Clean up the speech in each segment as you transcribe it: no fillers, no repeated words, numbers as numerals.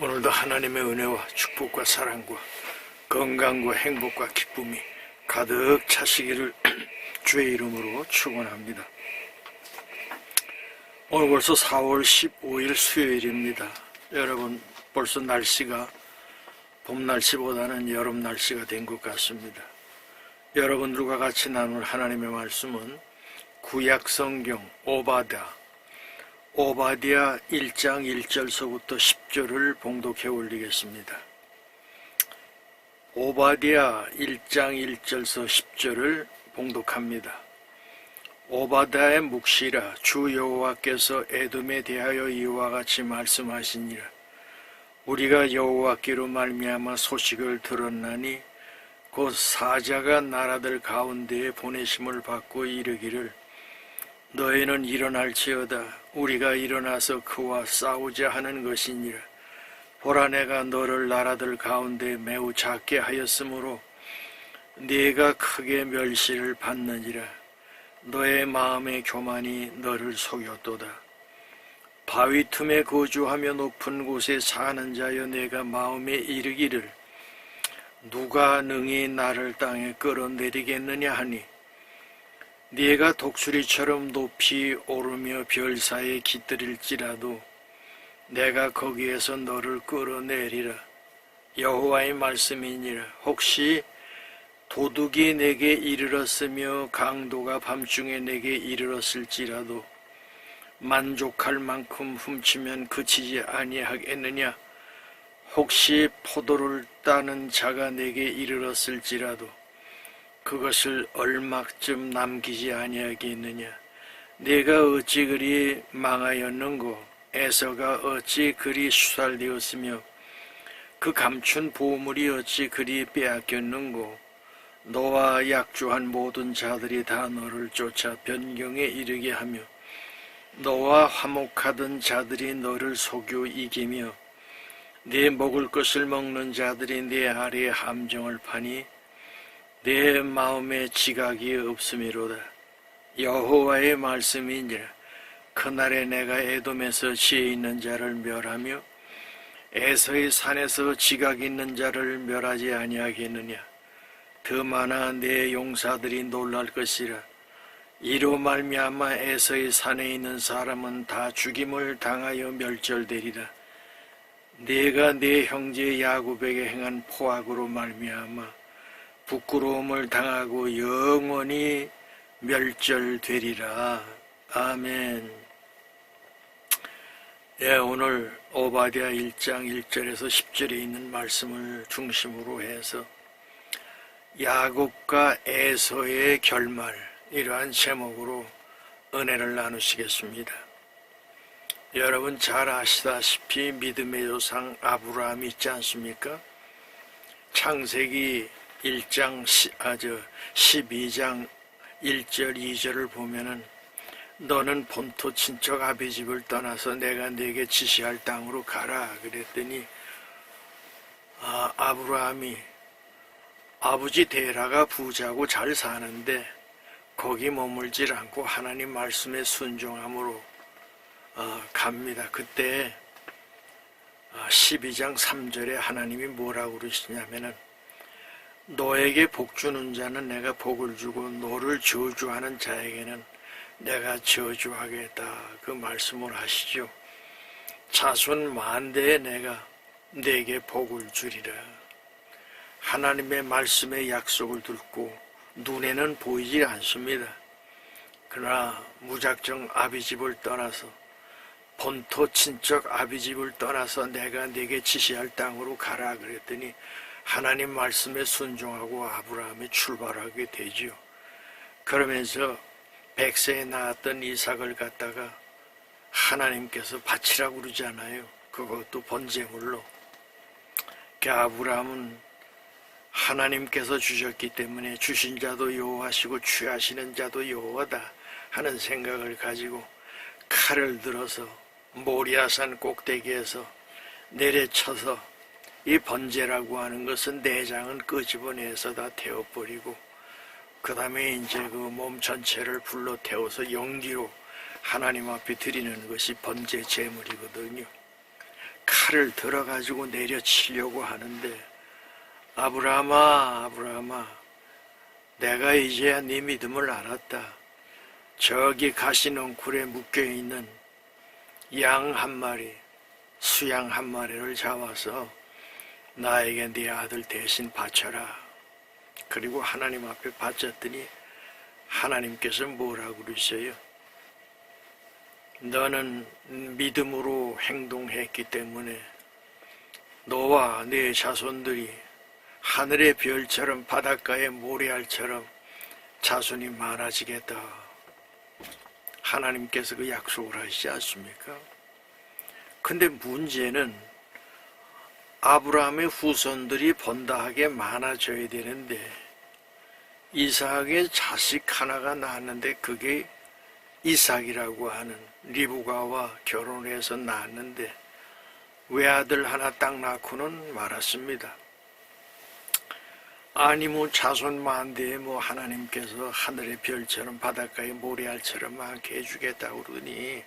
오늘도 하나님의 은혜와 축복과 사랑과 건강과 행복과 기쁨이 가득 차시기를 주의 이름으로 축원합니다. 오늘 벌써 4월 15일 수요일입니다. 여러분, 벌써 날씨가 봄 날씨보다는 여름 날씨가 된 것 같습니다. 여러분들과 같이 나눌 하나님의 말씀은 구약 성경 오바댜 1장 1절서부터 10절을 봉독해 올리겠습니다. 오바댜 1장 1절서 10절을 봉독합니다. 오바댜의 묵시라. 주 여호와께서 에돔에 대하여 이와 같이 말씀하시니라. 우리가 여호와께로 말미암아 소식을 들었나니 곧 사자가 나라들 가운데에 보내심을 받고 이르기를 너희는 일어날지어다. 우리가 일어나서 그와 싸우자 하는 것이니라. 보라, 내가 너를 나라들 가운데 매우 작게 하였으므로 네가 크게 멸시를 받느니라. 너의 마음의 교만이 너를 속였도다. 바위 틈에 거주하며 높은 곳에 사는 자여, 내가 마음에 이르기를 누가 능히 나를 땅에 끌어내리겠느냐 하니 네가 독수리처럼 높이 오르며 별사에 깃들일지라도 내가 거기에서 너를 끌어내리라. 여호와의 말씀이니라. 혹시 도둑이 내게 이르렀으며 강도가 밤중에 내게 이르렀을지라도 만족할 만큼 훔치면 그치지 아니하겠느냐. 혹시 포도를 따는 자가 내게 이르렀을지라도 그것을 얼마쯤 남기지 아니하겠느냐. 내가 어찌 그리 망하였는고, 에서가 어찌 그리 수살되었으며 그 감춘 보물이 어찌 그리 빼앗겼는고. 너와 약조한 모든 자들이 다 너를 쫓아 변경에 이르게 하며 너와 화목하던 자들이 너를 속여 이기며 네 먹을 것을 먹는 자들이 네 아래에 함정을 파니 내 마음에 지각이 없음이로다. 여호와의 말씀이니라. 그날에 내가 에돔에서 지혜 있는 자를 멸하며 에서의 산에서 지각 있는 자를 멸하지 아니하겠느냐. 더 많아 내 용사들이 놀랄 것이라. 이로 말미암아 에서의 산에 있는 사람은 다 죽임을 당하여 멸절되리라. 네가 네 형제 야곱에게 행한 포악으로 말미암아 부끄러움을 당하고 영원히 멸절되리라. 아멘. 오늘 오바댜 1장 1절에서 10절에 있는 말씀을 중심으로 해서 야곱과 에서의 결말, 이러한 제목으로 은혜를 나누시겠습니다. 여러분 잘 아시다시피 믿음의 조상 아브라함 있지 않습니까? 창세기 12장 1절 2절을 보면은 너는 본토 친척 아비 집을 떠나서 내가 네게 지시할 땅으로 가라 그랬더니 아브라함이 아버지 데라가 부자고 잘 사는데 거기 머물질 않고 하나님 말씀에 순종함으로 갑니다. 그때 12장 3절에 하나님이 뭐라고 그러시냐면은 너에게 복 주는 자는 내가 복을 주고 너를 저주하는 자에게는 내가 저주하겠다. 그 말씀을 하시죠. 자손 만대에 내가 네게 복을 주리라. 하나님의 말씀의 약속을 듣고 눈에는 보이지 않습니다. 그러나 무작정 아비집을 떠나서 본토 친척 아비집을 떠나서 내가 네게 지시할 땅으로 가라 그랬더니 하나님 말씀에 순종하고 아브라함이 출발하게 되지요. 그러면서 100세에 낳았던 이삭을 갖다가 하나님께서 바치라고 그러잖아요. 그것도 번제물로. 그 아브라함은 하나님께서 주셨기 때문에 주신 자도 여호와시고 취하시는 자도 여호와다 하는 생각을 가지고 칼을 들어서 모리아산 꼭대기에서 내려쳐서 이 번제라고 하는 것은 내장은 끄집어내서 다 태워버리고 그 다음에 이제 그 몸 전체를 불러 태워서 연기로 하나님 앞에 드리는 것이 번제 제물이거든요. 칼을 들어가지고 내려치려고 하는데, 아브라함아, 아브라함아, 내가 이제야 네 믿음을 알았다. 저기 가시넝쿨에 묶여있는 양 한 마리, 수양 한 마리를 잡아서 나에게 네 아들 대신 바쳐라. 그리고 하나님 앞에 바쳤더니 하나님께서 뭐라고 그러셔요? 너는 믿음으로 행동했기 때문에 너와 네 자손들이 하늘의 별처럼 바닷가의 모래알처럼 자손이 많아지겠다. 하나님께서 그 약속을 하시지 않습니까? 근데 문제는 아브라함의 후손들이 번다하게 많아져야 되는데 이삭의 자식 하나가 낳았는데 그게 이삭이라고 하는 리브가와 결혼해서 낳았는데 외아들 하나 딱 낳고는 말았습니다. 아니 뭐 자손 만대에 뭐 하나님께서 하늘의 별처럼 바닷가의 모래알처럼 많게 해주겠다고 그러니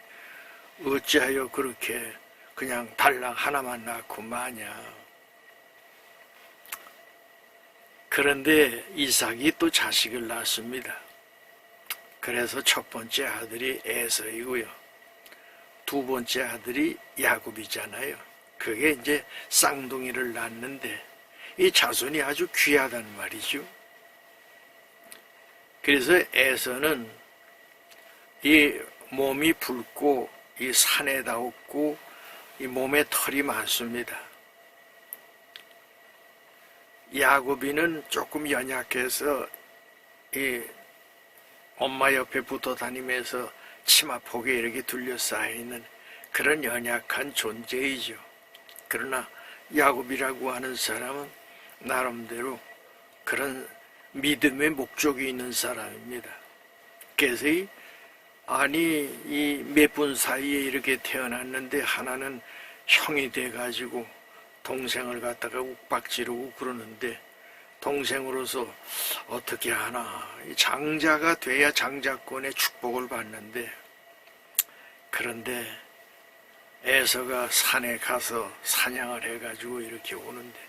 어찌하여 그렇게 그냥 달랑 하나만 낳고 마냐. 그런데 이삭이 또 자식을 낳습니다. 그래서 첫 번째 아들이 에서이고요. 두 번째 아들이 야곱이잖아요. 그게 이제 쌍둥이를 낳는데 이 자손이 아주 귀하단 말이죠. 그래서 에서는 이 몸이 붉고 이 산에다 없고 이 몸에 털이 많습니다. 야곱이는 조금 연약해서 이 엄마 옆에 붙어 다니면서 치마폭에 이렇게 둘러싸여있는 그런 연약한 존재이죠. 그러나 야곱이라고 하는 사람은 나름대로 그런 믿음의 목적이 있는 사람입니다. 그래서 이 몇 분 사이에 이렇게 태어났는데 하나는 형이 돼가지고 동생을 갖다가 욱박지르고 그러는데 동생으로서 어떻게 하나 장자가 돼야 장자권의 축복을 받는데 그런데 에서가 산에 가서 사냥을 해가지고 이렇게 오는데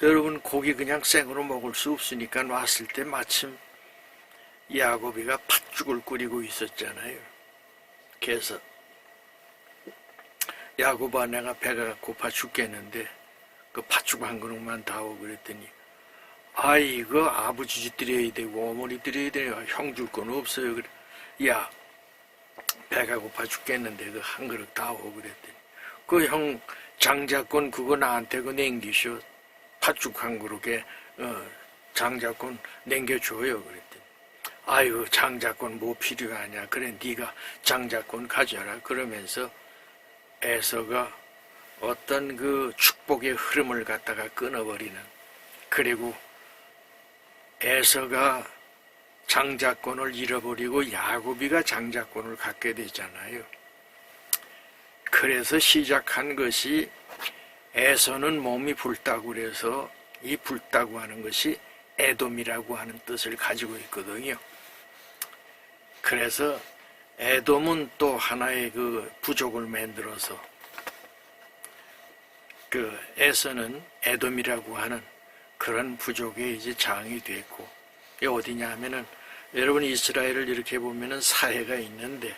여러분 고기 그냥 생으로 먹을 수 없으니까 왔을 때 마침 야곱이가 팥죽을 끓이고 있었잖아요. 그래서 야곱아 내가 배가 고파 죽겠는데 그 팥죽 한 그릇만 다오 그랬더니 이거 아버지 드려야 되고 어머니 드려야 되고 형 줄 건 없어요. 그래. 야 배가 고파 죽겠는데 그 한 그릇 다오 그랬더니 그 형 장자권 그거 나한테 그 남기셔. 팥죽 한 그릇에 장자권 남겨줘요 그랬더니 아유 장자권 뭐 필요하냐 그래 네가 장자권 가져라 그러면서 에서가 어떤 그 축복의 흐름을 갖다가 끊어버리는 그리고 에서가 장자권을 잃어버리고 야곱이가 장자권을 갖게 되잖아요. 그래서 시작한 것이 에서는 몸이 붉다고 그래서 이 붉다고 하는 것이 에돔이라고 하는 뜻을 가지고 있거든요. 그래서 에돔은 또 하나의 그 부족을 만들어서 그 에서는 에돔이라고 하는 그런 부족의 이제 장이 됐고 이게 어디냐 하면은 여러분 이스라엘을 이렇게 보면은 사해가 있는데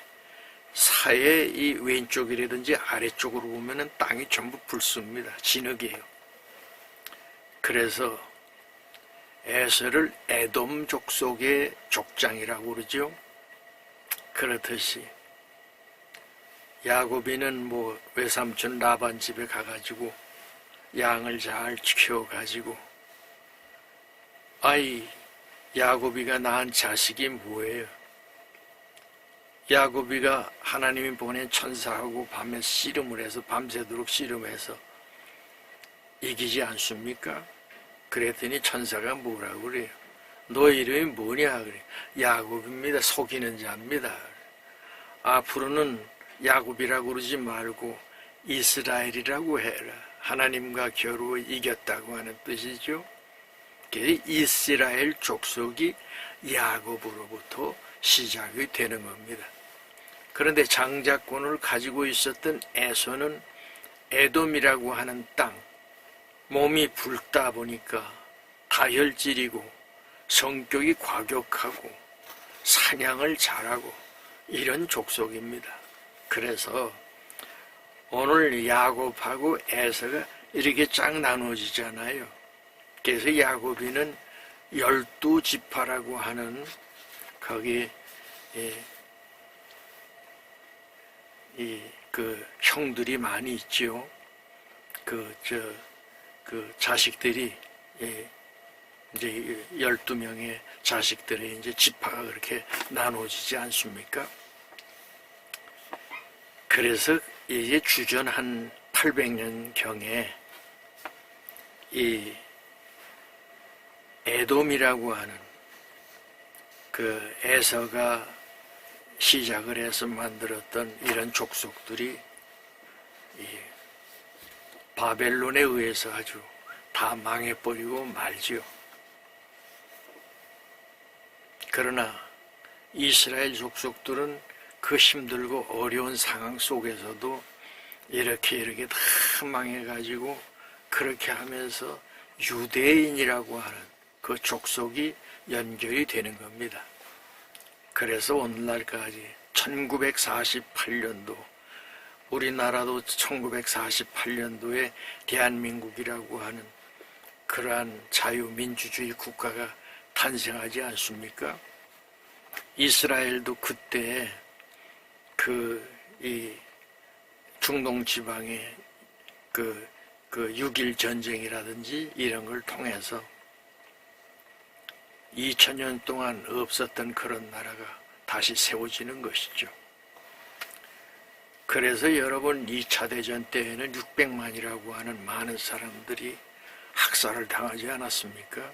사해 이 왼쪽이라든지 아래쪽으로 보면은 땅이 전부 붉습니다. 진흙이에요. 그래서 에서를 에돔 족속의 족장이라고 그러죠. 그렇듯이 야곱이는 뭐 외삼촌 라반 집에 가가지고 양을 잘 키워가지고 야곱이가 낳은 자식이 뭐예요? 야곱이가 하나님이 보낸 천사하고 밤에 씨름을 해서 밤새도록 씨름해서 이기지 않습니까? 그랬더니 천사가 뭐라고 그래요? 너 이름이 뭐냐? 그래. 야곱입니다. 속이는 자입니다. 앞으로는 야곱이라고 그러지 말고 이스라엘이라고 해라. 하나님과 겨루어 이겼다고 하는 뜻이죠. 이스라엘 족속이 야곱으로부터 시작이 되는 겁니다. 그런데 장자권을 가지고 있었던 에서는 에돔이라고 하는 땅, 몸이 붉다 보니까 다혈질이고 성격이 과격하고 사냥을 잘하고 이런 족속입니다. 그래서 오늘 야곱하고 에서가 이렇게 쫙 나눠지잖아요. 그래서 야곱이는 12지파라고 하는 거기 그 형들이 많이 있죠. 그 자식들이 이제 12명의 자식들의 이제 지파가 그렇게 나눠지지 않습니까? 그래서 이제 주전 한 800년 경에 이 에돔이라고 하는 그 에서가 시작을 해서 만들었던 이런 족속들이 이 바벨론에 의해서 아주 다 망해버리고 말지요. 그러나 이스라엘 족속들은 그 힘들고 어려운 상황 속에서도 이렇게 다 망해가지고 그렇게 하면서 유대인이라고 하는 그 족속이 연결이 되는 겁니다. 그래서 오늘날까지 1948년도 우리나라도 1948년도에 대한민국이라고 하는 그러한 자유민주주의 국가가 탄생하지 않습니까? 이스라엘도 그때 이 중동 지방의 그 6.1 전쟁이라든지 이런 걸 통해서 2000년 동안 없었던 그런 나라가 다시 세워지는 것이죠. 그래서 여러분 2차 대전 때에는 600만이라고 하는 많은 사람들이 학살을 당하지 않았습니까?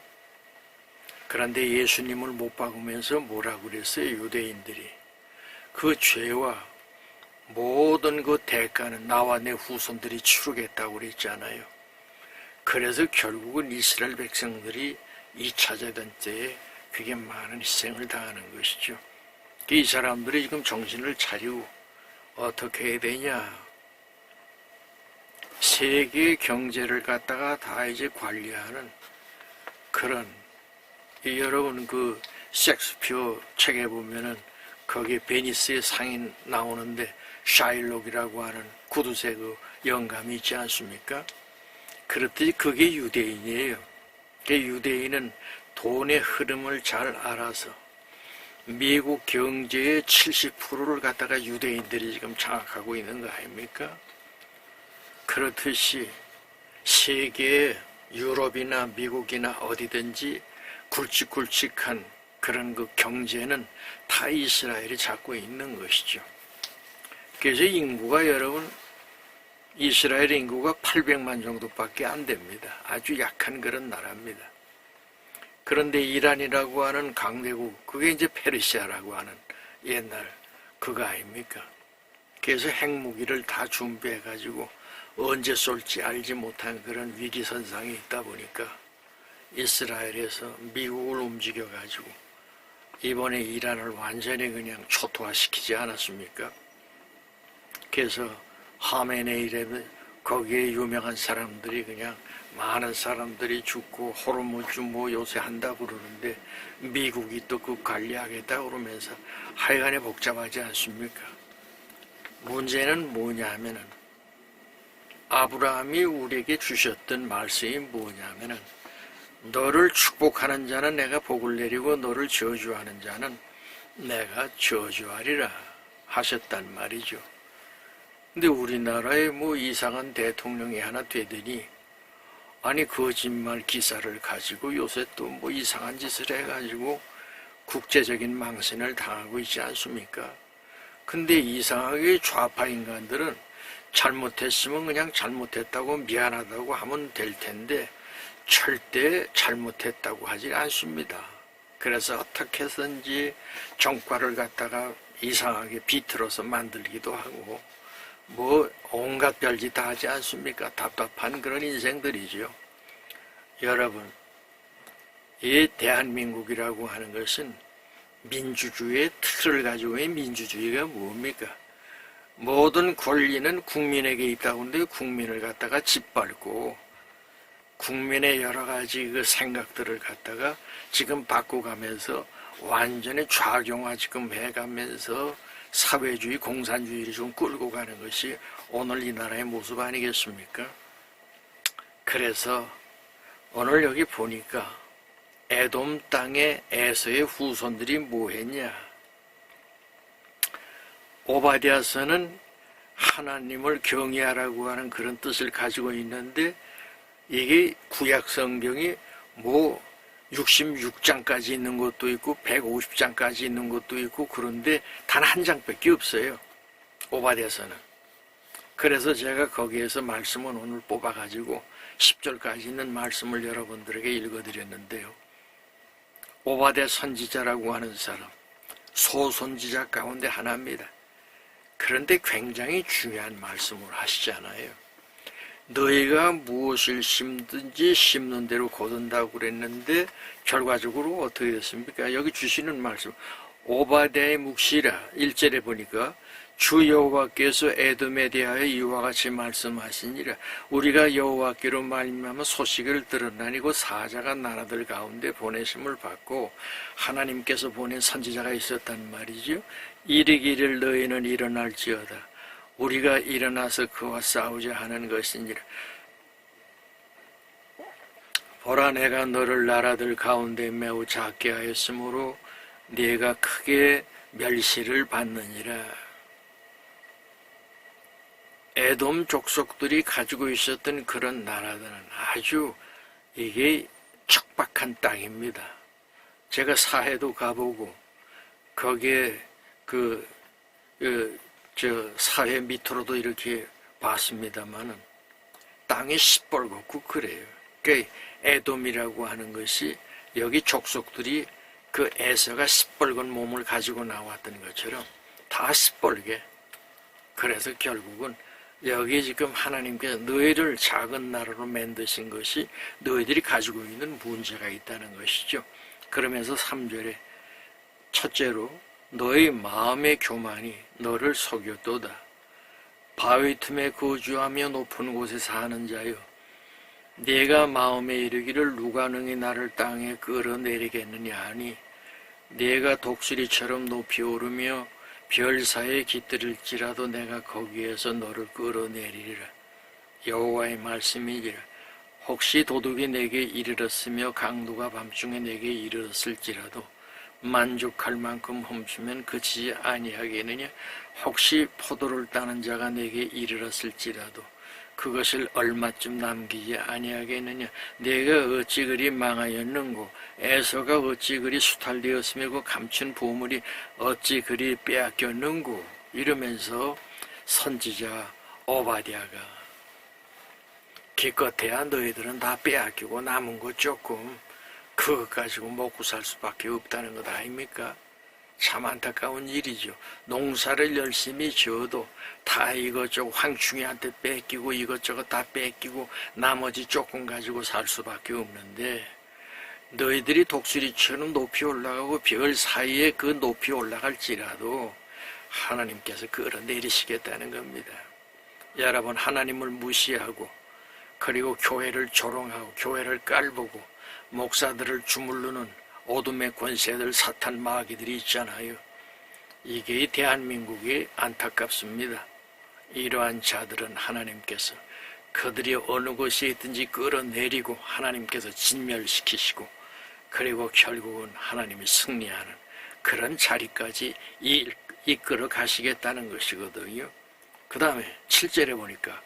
그런데 예수님을 못 박으면서 뭐라고 그랬어요? 유대인들이 그 죄와 모든 그 대가는 나와 내 후손들이 치르겠다고 그랬잖아요. 그래서 결국은 이스라엘 백성들이 2차 대전 때에 그게 많은 희생을 당하는 것이죠. 이 사람들이 지금 정신을 차리고 어떻게 해야 되냐? 세계 경제를 갖다가 다 이제 관리하는 그런 여러분 그 셰익스피어 책에 보면은 거기에 베니스의 상인 나오는데 샤일록이라고 하는 구두쇠 그 영감이 있지 않습니까? 그렇듯이 그게 유대인이에요. 그 유대인은 돈의 흐름을 잘 알아서 미국 경제의 70%를 갖다가 유대인들이 지금 장악하고 있는 거 아닙니까? 그렇듯이 세계의 유럽이나 미국이나 어디든지 굵직굵직한 그런 그 경제는 다 이스라엘이 잡고 있는 것이죠. 그래서 인구가 여러분 이스라엘 인구가 800만 정도밖에 안 됩니다. 아주 약한 그런 나라입니다. 그런데 이란이라고 하는 강대국, 그게 이제 페르시아라고 하는 옛날 그거 아닙니까? 그래서 핵무기를 다 준비해가지고 언제 쏠지 알지 못한 그런 위기선상에 있다 보니까 이스라엘에서 미국을 움직여가지고 이번에 이란을 완전히 그냥 초토화시키지 않았습니까? 그래서 하메네이라면 거기에 유명한 사람들이 그냥 많은 사람들이 죽고 호르무즈 뭐 요새 한다고 그러는데 미국이 또 그 관리하겠다 그러면서 하여간에 복잡하지 않습니까? 문제는 뭐냐 하면은 아브라함이 우리에게 주셨던 말씀이 뭐냐 하면은 너를 축복하는 자는 내가 복을 내리고 너를 저주하는 자는 내가 저주하리라 하셨단 말이죠. 근데 우리나라에 뭐 이상한 대통령이 하나 되더니 아니 거짓말 기사를 가지고 요새 또 뭐 이상한 짓을 해가지고 국제적인 망신을 당하고 있지 않습니까? 근데 이상하게 좌파 인간들은 잘못했으면 그냥 잘못했다고 미안하다고 하면 될 텐데 절대 잘못했다고 하지 않습니다. 그래서 어떻게 해서든지 정과를 갖다가 이상하게 비틀어서 만들기도 하고 뭐 온갖 별짓 다 하지 않습니까? 답답한 그런 인생들이죠. 여러분, 이 대한민국이라고 하는 것은 민주주의의 틀을 가지고 있는 민주주의가 뭡니까? 모든 권리는 국민에게 있다고 하는데 국민을 갖다가 짓밟고 국민의 여러 가지 그 생각들을 갖다가 지금 바꿔가면서 완전히 좌경화 지금 해가면서 사회주의, 공산주의를 좀 끌고 가는 것이 오늘 이 나라의 모습 아니겠습니까? 그래서 오늘 여기 보니까 에돔 땅의 에서의 후손들이 뭐 했냐? 오바댜서는 하나님을 경외하라고 하는 그런 뜻을 가지고 있는데 이게 구약 성경이 뭐 66장까지 있는 것도 있고 150장까지 있는 것도 있고 그런데 단 한 장밖에 없어요. 오바댜서는. 그래서 제가 거기에서 말씀을 오늘 뽑아가지고 10절까지 있는 말씀을 여러분들에게 읽어드렸는데요. 오바댜 선지자라고 하는 사람, 소선지자 가운데 하나입니다. 그런데 굉장히 중요한 말씀을 하시잖아요. 너희가 무엇을 심든지 심는 대로 거둔다고 그랬는데 결과적으로 어떻게 됐습니까? 여기 주시는 말씀 오바댜의 묵시라 1절에 보니까 주 여호와께서 에돔에 대하여 이와 같이 말씀하시니라. 우리가 여호와께로 말미암아 소식을 들었나니 곧 사자가 나라들 가운데 보내심을 받고 하나님께서 보낸 선지자가 있었단 말이죠. 이르기를 너희는 일어날지어다. 우리가 일어나서 그와 싸우자 하는 것이니라. 보라 내가 너를 나라들 가운데 매우 작게 하였으므로 네가 크게 멸시를 받느니라. 에돔 족속들이 가지고 있었던 그런 나라들은 아주 이게 척박한 땅입니다. 제가 사해도 가보고 거기에 사해 밑으로도 이렇게 봤습니다만은 땅이 시뻘겋고 그래요. 그러니까 에돔이라고 하는 것이 여기 족속들이 그 에서가 시뻘건 몸을 가지고 나왔던 것처럼 다 시뻘게. 그래서 결국은 여기 지금 하나님께서 너희를 작은 나라로 만드신 것이 너희들이 가지고 있는 문제가 있다는 것이죠. 그러면서 3절에 첫째로 너희 마음의 교만이 너를 속였도다. 바위 틈에 거주하며 높은 곳에 사는 자여, 네가 마음에 이르기를 누가 능히 나를 땅에 끌어내리겠느냐 하니 네가 독수리처럼 높이 오르며 별 사이에 깃들일지라도 내가 거기에서 너를 끌어내리리라. 여호와의 말씀이니라. 혹시 도둑이 내게 이르렀으며 강도가 밤중에 내게 이르렀을지라도 만족할 만큼 훔치면 그치지 아니하겠느냐. 혹시 포도를 따는 자가 내게 이르렀을지라도 그것을 얼마쯤 남기지 아니하겠느냐. 내가 어찌 그리 망하였는고 에서가 어찌 그리 수탈되었으며 그 감춘 보물이 어찌 그리 빼앗겼는고. 이러면서 선지자 오바댜가 기껏해야 너희들은 다 빼앗기고 남은 거 조금 그것 가지고 먹고 살 수밖에 없다는 것 아닙니까? 참 안타까운 일이죠. 농사를 열심히 지어도 다 이것저것 황충이한테 뺏기고 이것저것 다 뺏기고 나머지 조금 가지고 살 수밖에 없는데 너희들이 독수리처럼 높이 올라가고 별 사이에 그 높이 올라갈지라도 하나님께서 끌어내리시겠다는 겁니다. 여러분, 하나님을 무시하고 그리고 교회를 조롱하고 교회를 깔보고 목사들을 주물르는 어둠의 권세들, 사탄 마귀들이 있잖아요. 이게 대한민국이 안타깝습니다. 이러한 자들은 하나님께서 그들이 어느 곳에 있든지 끌어내리고 하나님께서 진멸시키시고 그리고 결국은 하나님이 승리하는 그런 자리까지 이끌어 가시겠다는 것이거든요. 그 다음에 7절에 보니까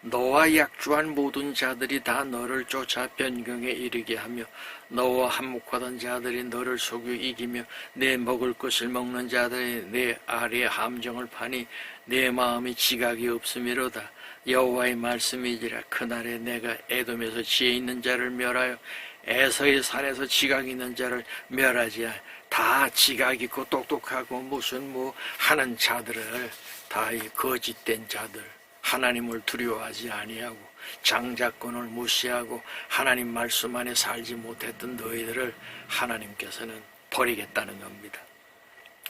너와 약주한 모든 자들이 다 너를 쫓아 변경에 이르게 하며 너와 한몫하던 자들이 너를 속여 이기며 내 먹을 것을 먹는 자들이 내 아래에 함정을 파니 내 마음이 지각이 없음이로다. 여호와의 말씀이지라. 그날에 내가 에돔에서 지혜 있는 자를 멸하여 에서의 산에서 지각 있는 자를 멸하지. 다 지각 있고 똑똑하고 무슨 하는 자들을 다 이 거짓된 자들, 하나님을 두려워하지 아니하고 장자권을 무시하고 하나님 말씀 안에 살지 못했던 너희들을 하나님께서는 버리겠다는 겁니다.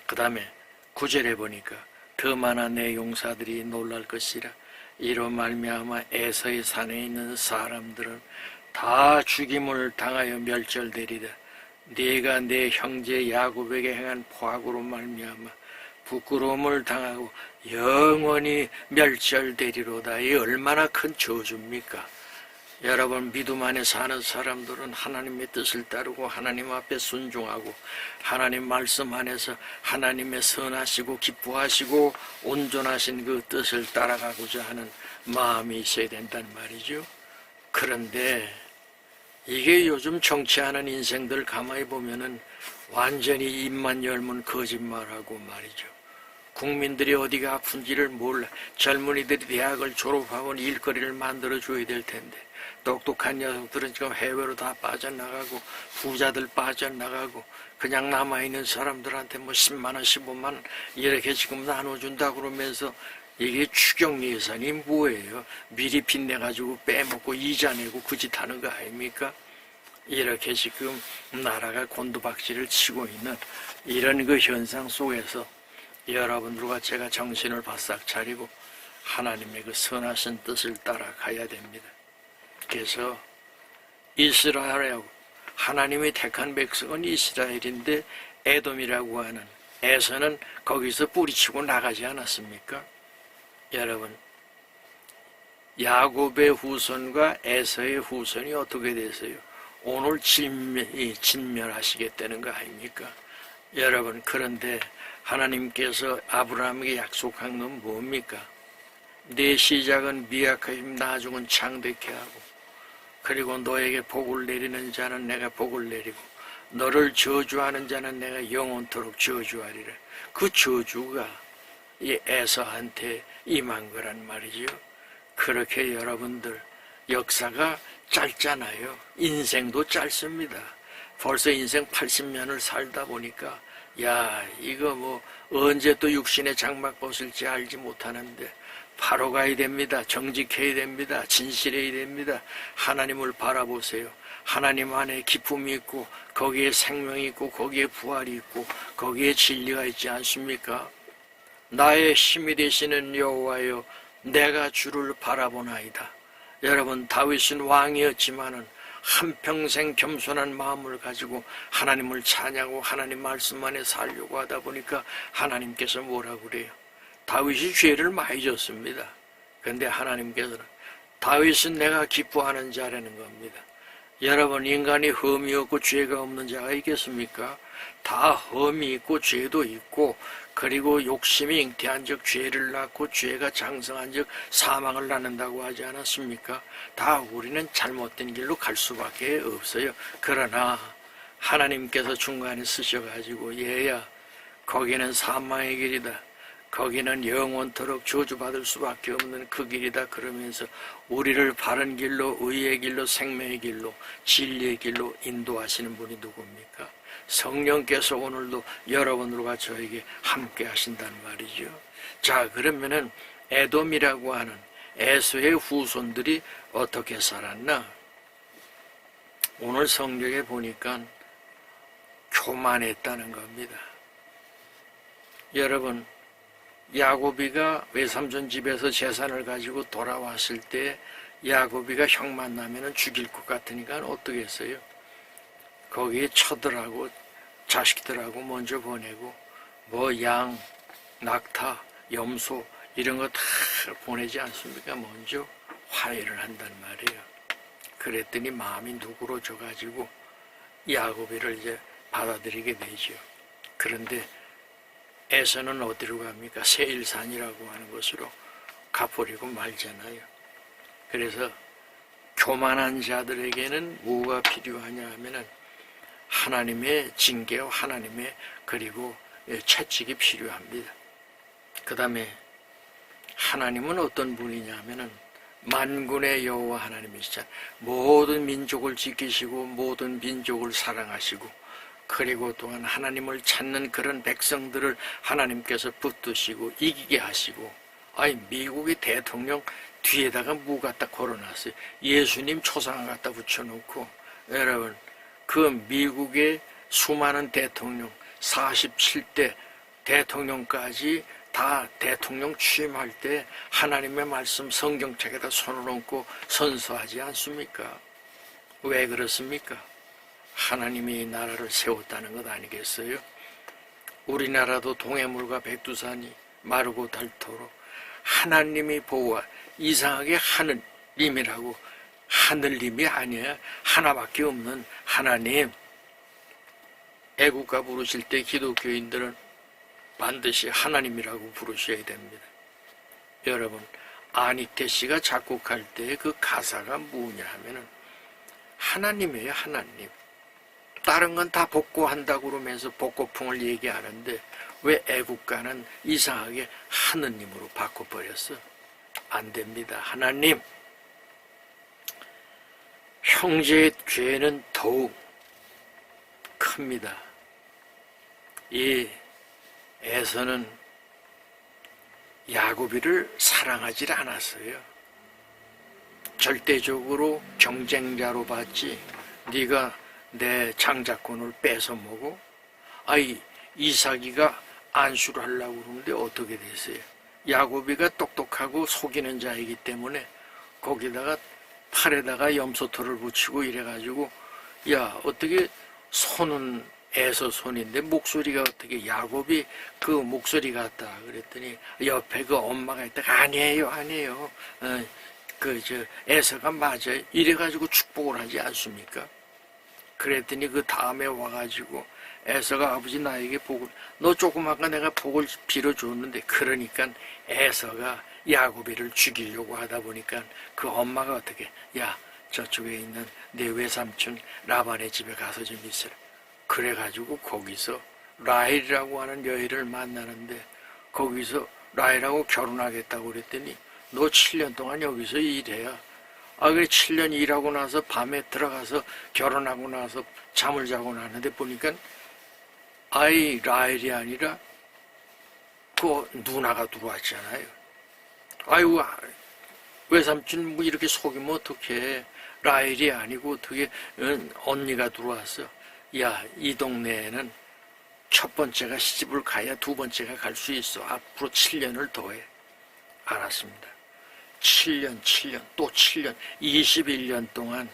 그 다음에 9절에 보니까 더 많아 내 용사들이 놀랄 것이라. 이로 말미암아 에서의 산에 있는 사람들은 다 죽임을 당하여 멸절되리라. 네가 내 형제 야곱에게 행한 포악으로 말미암아 부끄러움을 당하고 영원히 멸절되리로다. 이 얼마나 큰 저주입니까? 여러분, 믿음 안에 사는 사람들은 하나님의 뜻을 따르고 하나님 앞에 순종하고 하나님 말씀 안에서 하나님의 선하시고 기뻐하시고 온전하신 그 뜻을 따라가고자 하는 마음이 있어야 된단 말이죠. 그런데 이게 요즘 정치하는 인생들 가만히 보면은 완전히 입만 열면 거짓말하고 말이죠. 국민들이 어디가 아픈지를 몰라. 젊은이들이 대학을 졸업하고 일거리를 만들어줘야 될 텐데 똑똑한 녀석들은 지금 해외로 다 빠져나가고 부자들 빠져나가고 그냥 남아있는 사람들한테 뭐 10만원 15만원 이렇게 지금 나눠준다 그러면서 이게 추경 예산이 뭐예요? 미리 빚내가지고 빼먹고 이자 내고 그 짓 하는 거 아닙니까? 이렇게 지금 나라가 곤두박질을 치고 있는 이런 그 현상 속에서 여러분들과 제가 정신을 바싹 차리고 하나님의 그 선하신 뜻을 따라가야 됩니다. 그래서 이스라엘하고 하나님이 택한 백성은 이스라엘인데 에돔이라고 하는 에서는 거기서 뿌리치고 나가지 않았습니까? 여러분, 야곱의 후손과 에서의 후손이 어떻게 되세요? 오늘 진멸하시겠다는 거 아닙니까? 여러분, 그런데 하나님께서 아브라함에게 약속한 건 뭡니까? 내 시작은 미약하심 나중은 창대케 하고 그리고 너에게 복을 내리는 자는 내가 복을 내리고 너를 저주하는 자는 내가 영원토록 저주하리라. 그 저주가 이 에서한테 임한 거란 말이죠. 그렇게 여러분들 역사가 짧잖아요. 인생도 짧습니다. 벌써 인생 80년을 살다 보니까 야, 이거 뭐 언제 또 육신의 장막 벗을지 알지 못하는데 바로 가야 됩니다. 정직해야 됩니다. 진실해야 됩니다. 하나님을 바라보세요. 하나님 안에 기쁨이 있고 거기에 생명이 있고 거기에 부활이 있고 거기에 진리가 있지 않습니까? 나의 힘이 되시는 여호와여, 내가 주를 바라보나이다. 여러분, 다윗은 왕이었지만은 한평생 겸손한 마음을 가지고 하나님을 찬양하고 하나님 말씀 안에 살려고 하다 보니까 하나님께서 뭐라고 그래요? 다윗이 죄를 많이 졌습니다. 그런데 하나님께서는 다윗은 내가 기뻐하는 자라는 겁니다. 여러분, 인간이 흠이 없고 죄가 없는 자가 있겠습니까? 다 흠이 있고 죄도 있고 그리고 욕심이 잉태한 적 죄를 낳고 죄가 장성한 적 사망을 낳는다고 하지 않았습니까? 다 우리는 잘못된 길로 갈 수밖에 없어요. 그러나 하나님께서 중간에 쓰셔가지고 얘야, 거기는 사망의 길이다. 거기는 영원토록 저주받을 수밖에 없는 그 길이다. 그러면서 우리를 바른 길로, 의의 길로, 생명의 길로, 진리의 길로 인도하시는 분이 누굽니까? 성령께서 오늘도 여러분들과 저에게 함께 하신단 말이죠. 자, 그러면은 에돔이라고 하는 에서의 후손들이 어떻게 살았나? 오늘 성경에 보니까 교만했다는 겁니다. 여러분, 야곱이가 외삼촌 집에서 재산을 가지고 돌아왔을 때 야곱이가 형 만나면 죽일 것 같으니까 어떻게 했어요? 거기에 처들하고 자식들하고 먼저 보내고 뭐 양, 낙타, 염소 이런 거 다 보내지 않습니까? 먼저 화해를 한단 말이에요. 그랬더니 마음이 누그러져가지고 야곱이를 이제 받아들이게 되죠. 그런데 에서는 어디로 갑니까? 세일산이라고 하는 곳으로 가버리고 말잖아요. 그래서 교만한 자들에게는 뭐가 필요하냐 하면은 하나님의 징계와 하나님의 그리고 채찍이 필요합니다. 그 다음에 하나님은 어떤 분이냐 하면은 만군의 여호와 하나님이시잖아요. 모든 민족을 지키시고 모든 민족을 사랑하시고 그리고 또한 하나님을 찾는 그런 백성들을 하나님께서 붙드시고 이기게 하시고, 아니 미국의 대통령 뒤에다가 무 갖다 걸어놨어요. 예수님 초상 갖다 붙여놓고, 여러분 그 미국의 수많은 대통령 47대 대통령까지 다 대통령 취임할 때 하나님의 말씀 성경책에다 손을 얹고 선서하지 않습니까? 왜 그렇습니까? 하나님이 이 나라를 세웠다는 것 아니겠어요? 우리나라도 동해물과 백두산이 마르고 닳도록 하나님이 보호하, 이상하게 하느님이라고, 하늘님이 아니야. 하나밖에 없는 하나님. 애국가 부르실 때 기독교인들은 반드시 하나님이라고 부르셔야 됩니다. 여러분, 안익태 씨가 작곡할 때 그 가사가 뭐냐 하면은 하나님이에요, 하나님. 다른 건 다 복고한다고 그러면서 복고풍을 얘기하는데 왜 애국가는 이상하게 하느님으로 바꿔버렸어? 안 됩니다. 하나님. 형제의 죄는 더욱 큽니다. 이 에서는 야곱이를 사랑하지 않았어요. 절대적으로 경쟁자로 봤지 네가 내 장자권을 뺏어 먹어? 아이 이삭이가 안수를 하려고 그러는데 어떻게 됐어요? 야곱이가 똑똑하고 속이는 자이기 때문에 거기다가 팔에다가 염소털을 붙이고 이래가지고 야 어떻게 손은 에서 손인데 목소리가 어떻게 야곱이 그 목소리 같다 그랬더니 옆에 그 엄마가 있다가 아니에요 에서가 맞아요 이래가지고 축복을 하지 않습니까? 그랬더니 그 다음에 와가지고 에서가 아버지 나에게 복을 너 조그마한 거 내가 복을 빌어줬는데 그러니까 에서가 야곱이를 죽이려고 하다 보니까 그 엄마가 어떻게 야 저쪽에 있는 내 외삼촌 라반의 집에 가서 좀 있으라 그래가지고 거기서 라헬이라고 하는 여인을 만나는데 거기서 라헬하고 결혼하겠다고 그랬더니 너 7년 동안 여기서 일해야 그래 7년 일하고 나서 밤에 들어가서 결혼하고 나서 잠을 자고 나는데 보니까 아이 라헬이 아니라 그 누나가 들어왔잖아요. 아이고 외삼촌 뭐 이렇게 속이면 어떡해 라헬이 아니고 어떻게 언니가 들어왔어. 야, 이 동네에는 첫 번째가 시집을 가야 두 번째가 갈 수 있어. 앞으로 7년을 더해. 알았습니다. 7년, 또 7년, 21년 동안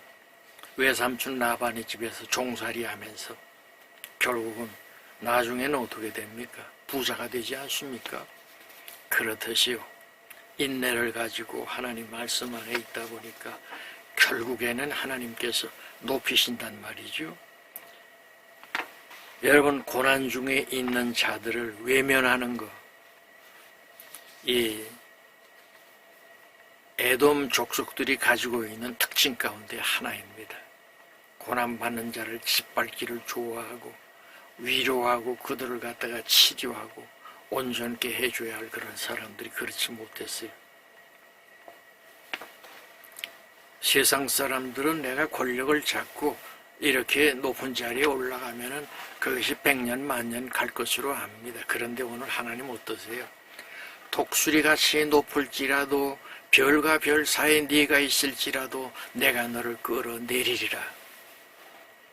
외삼촌 라반의 집에서 종살이 하면서 결국은 나중에는 어떻게 됩니까? 부자가 되지 않습니까? 그렇듯이요. 인내를 가지고 하나님 말씀 안에 있다 보니까 결국에는 하나님께서 높이신단 말이죠. 여러분 고난 중에 있는 자들을 외면하는 것, 이 에돔 족속들이 가지고 있는 특징 가운데 하나입니다. 고난받는 자를 짓밟기를 좋아하고 위로하고 그들을 갖다가 치료하고 온전케 해줘야 할 그런 사람들이 그렇지 못했어요. 세상 사람들은 내가 권력을 잡고 이렇게 높은 자리에 올라가면은 그것이 100년 만년 갈 것으로 압니다. 그런데 오늘 하나님 어떠세요? 독수리같이 높을지라도 별과 별 사이에 네가 있을지라도 내가 너를 끌어내리리라.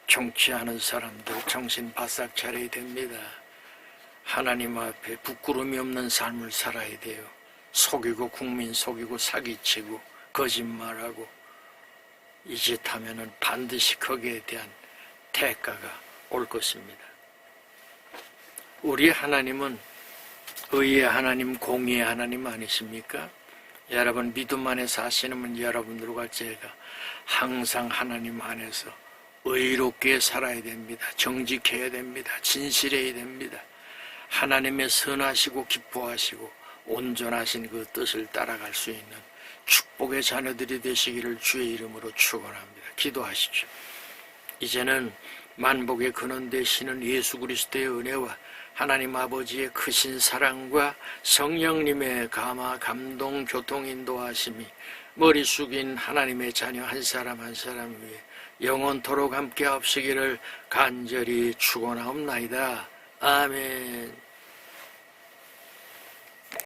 정치하는 사람들 정신 바싹 차려야 됩니다. 하나님 앞에 부끄러움이 없는 삶을 살아야 돼요. 속이고 국민 속이고 사기치고 거짓말하고 이 짓 하면은 반드시 거기에 대한 대가가 올 것입니다. 우리 하나님은 의의 하나님, 공의의 하나님 아니십니까? 여러분 믿음 안에 사시는 여러분들과 제가 항상 하나님 안에서 의롭게 살아야 됩니다. 정직해야 됩니다. 진실해야 됩니다. 하나님의 선하시고 기뻐하시고 온전하신 그 뜻을 따라갈 수 있는 축복의 자녀들이 되시기를 주의 이름으로 축원합니다. 기도하십시오. 이제는 만복의 근원 되시는 예수 그리스도의 은혜와 하나님 아버지의 크신 사랑과 성령님의 감화, 감동, 교통, 인도하심이 머리 숙인 하나님의 자녀 한 사람 한 사람 위에 영원토록 함께 하옵시기를 간절히 축원하옵나이다. 아멘.